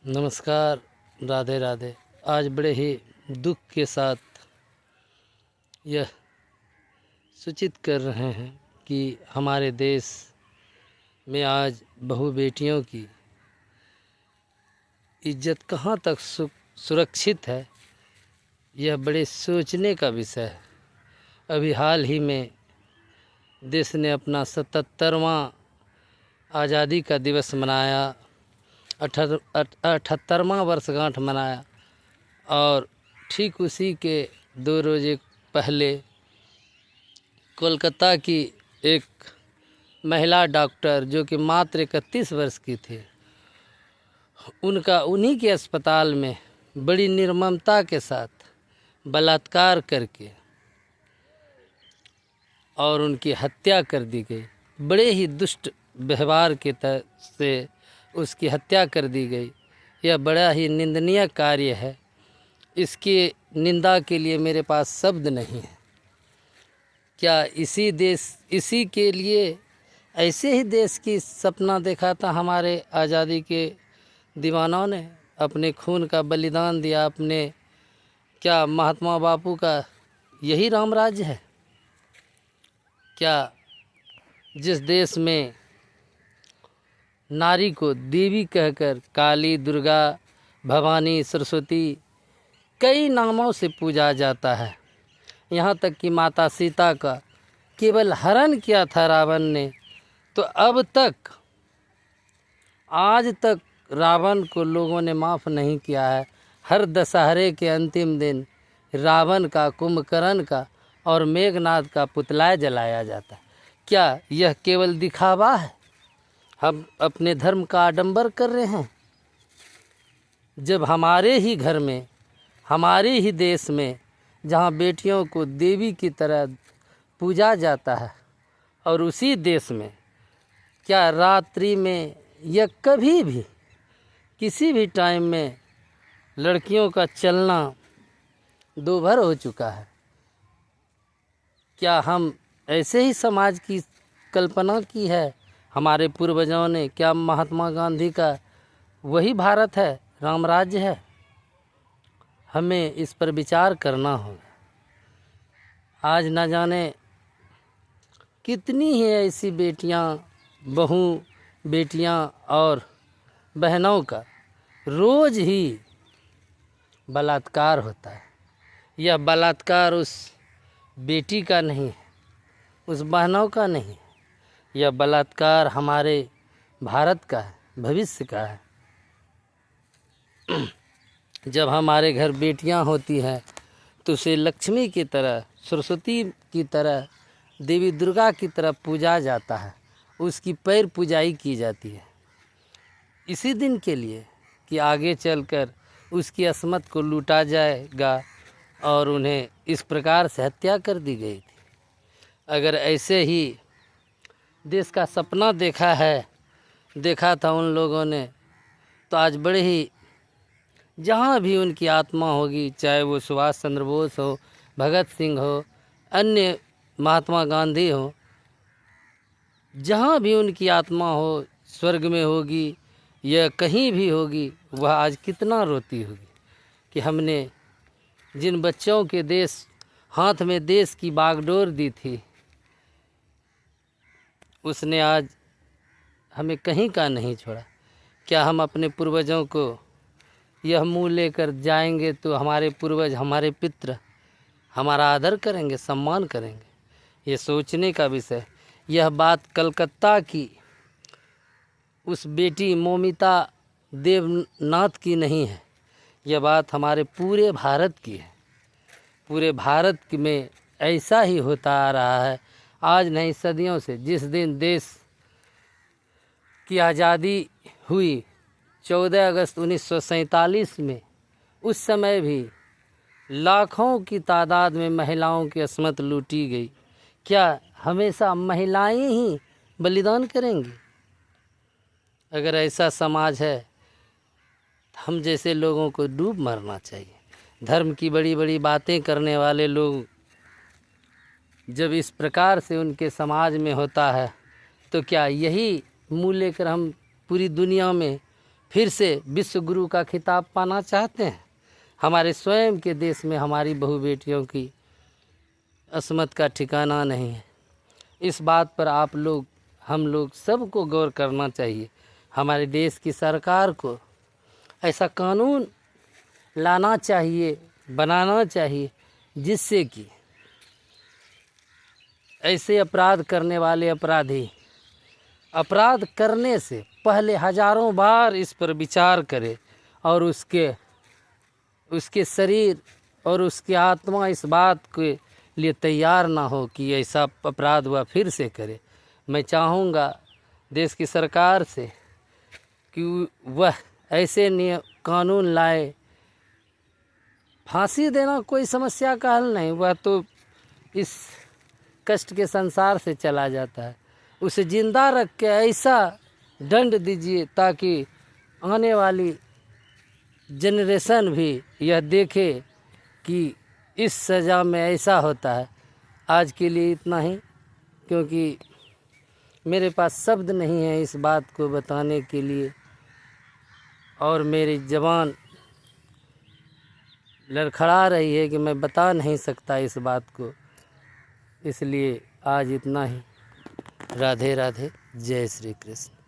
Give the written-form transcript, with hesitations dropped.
नमस्कार। राधे राधे। आज बड़े ही दुख के साथ यह सूचित कर रहे हैं कि हमारे देश में आज बहू बेटियों की इज्जत कहाँ तक सुरक्षित है, यह बड़े सोचने का विषय है। अभी हाल ही में देश ने अपना 77वां आज़ादी का दिवस मनाया, 78वां वर्षगांठ मनाया और ठीक उसी के 2 रोज़ पहले कोलकाता की एक महिला डॉक्टर जो कि मात्र 31 वर्ष की थी, उनका उन्हीं के अस्पताल में बड़ी निर्ममता के साथ बलात्कार करके और उनकी हत्या कर दी गई। बड़े ही दुष्ट व्यवहार के तरह से उसकी हत्या कर दी गई। यह बड़ा ही निंदनीय कार्य है। इसकी निंदा के लिए मेरे पास शब्द नहीं है। क्या इसी के लिए ऐसे ही देश की सपना देखा था हमारे आज़ादी के दीवानों ने? अपने खून का बलिदान दिया। अपने क्या महात्मा बापू का यही राम राज्य है? क्या जिस देश में नारी को देवी कहकर काली, दुर्गा, भवानी, सरस्वती कई नामों से पूजा जाता है, यहाँ तक कि माता सीता का केवल हरण किया था रावण ने, तो अब तक आज तक रावण को लोगों ने माफ़ नहीं किया है। हर दशहरे के अंतिम दिन रावण का, कुंभकर्ण का और मेघनाद का पुतला जलाया जाता है। क्या यह केवल दिखावा है? हम अपने धर्म का आडंबर कर रहे हैं, जब हमारे ही घर में, हमारे ही देश में, जहाँ बेटियों को देवी की तरह पूजा जाता है, और उसी देश में क्या रात्रि में या कभी भी किसी भी टाइम में लड़कियों का चलना दोभर हो चुका है? क्या हम ऐसे ही समाज की कल्पना की है हमारे पूर्वजों ने? क्या महात्मा गांधी का वही भारत है, राम राज्य है? हमें इस पर विचार करना होगा। आज न जाने कितनी ही ऐसी बेटियां और बहनों का रोज़ ही बलात्कार होता है। यह बलात्कार उस बेटी का नहीं है, उस बहनों का नहीं है, यह बलात्कार हमारे भारत का है, भविष्य का है। जब हमारे घर बेटियां होती हैं तो उसे लक्ष्मी की तरह, सरस्वती की तरह, देवी दुर्गा की तरह पूजा जाता है। उसकी पैर पूजाई की जाती है इसी दिन के लिए कि आगे चलकर उसकी अस्मत को लूटा जाएगा, और उन्हें इस प्रकार से हत्या कर दी गई थी। अगर ऐसे ही देश का सपना देखा था उन लोगों ने, तो आज बड़े ही, जहाँ भी उनकी आत्मा होगी, चाहे वो सुभाष चंद्र बोस हो, भगत सिंह हो, अन्य महात्मा गांधी हो, जहाँ भी उनकी आत्मा हो, स्वर्ग में होगी या कहीं भी होगी, वह आज कितना रोती होगी कि हमने जिन बच्चों के हाथ में देश की बागडोर दी थी, उसने आज हमें कहीं का नहीं छोड़ा। क्या हम अपने पूर्वजों को यह मुँह लेकर जाएंगे तो हमारे पूर्वज, हमारे पितृ हमारा आदर करेंगे, सम्मान करेंगे? ये सोचने का विषय। यह बात कलकत्ता की उस बेटी मौमिता देवनाथ की नहीं है, यह बात हमारे पूरे भारत की है। पूरे भारत में ऐसा ही होता आ रहा है, आज नहीं सदियों से। जिस दिन देश की आज़ादी हुई 14 अगस्त 1947 में, उस समय भी लाखों की तादाद में महिलाओं की अस्मत लूटी गई। क्या हमेशा महिलाएं ही बलिदान करेंगी? अगर ऐसा समाज है, हम जैसे लोगों को डूब मरना चाहिए। धर्म की बड़ी बड़ी बातें करने वाले लोग जब इस प्रकार से उनके समाज में होता है, तो क्या यही मुँह लेकर हम पूरी दुनिया में फिर से विश्व गुरु का खिताब पाना चाहते हैं। हमारे स्वयं के देश में हमारी बहू बेटियों की अस्मत का ठिकाना नहीं है। इस बात पर आप लोग, हम लोग सबको गौर करना चाहिए। हमारे देश की सरकार को ऐसा कानून लाना चाहिए, बनाना चाहिए, जिससे कि ऐसे अपराध करने वाले अपराधी अपराध करने से पहले हजारों बार इस पर विचार करे और उसके शरीर और उसकी आत्मा इस बात के लिए तैयार ना हो कि ऐसा अपराध वह फिर से करे। मैं चाहूँगा देश की सरकार से कि वह ऐसे कानून लाए। फांसी देना कोई समस्या का हल नहीं, वह तो इस कष्ट के संसार से चला जाता है। उसे जिंदा रख के ऐसा दंड दीजिए ताकि आने वाली जनरेशन भी यह देखे कि इस सज़ा में ऐसा होता है। आज के लिए इतना ही, क्योंकि मेरे पास शब्द नहीं है इस बात को बताने के लिए और मेरी ज़बान लड़खड़ा रही है कि मैं बता नहीं सकता इस बात को। इसलिए आज इतना ही। राधे राधे, जय श्री कृष्ण।